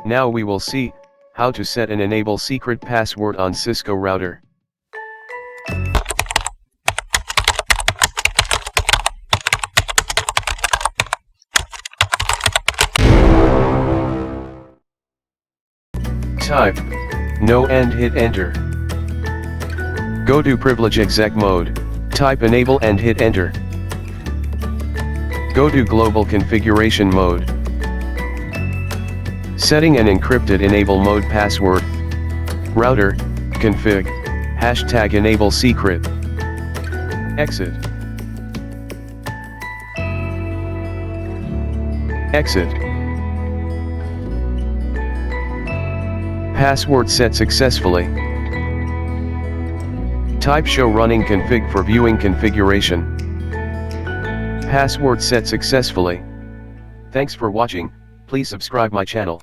Now we will see how to set and enable secret password on Cisco router. Type no and hit enter. Go to privilege exec mode, type enable and hit enter. Go to global configuration mode. Setting an encrypted enable mode password. Router, config, hashtag enable secret. Exit. Exit. Password set successfully. Type show running config for viewing configuration. Password set successfully. Thanks for watching. Please subscribe my channel.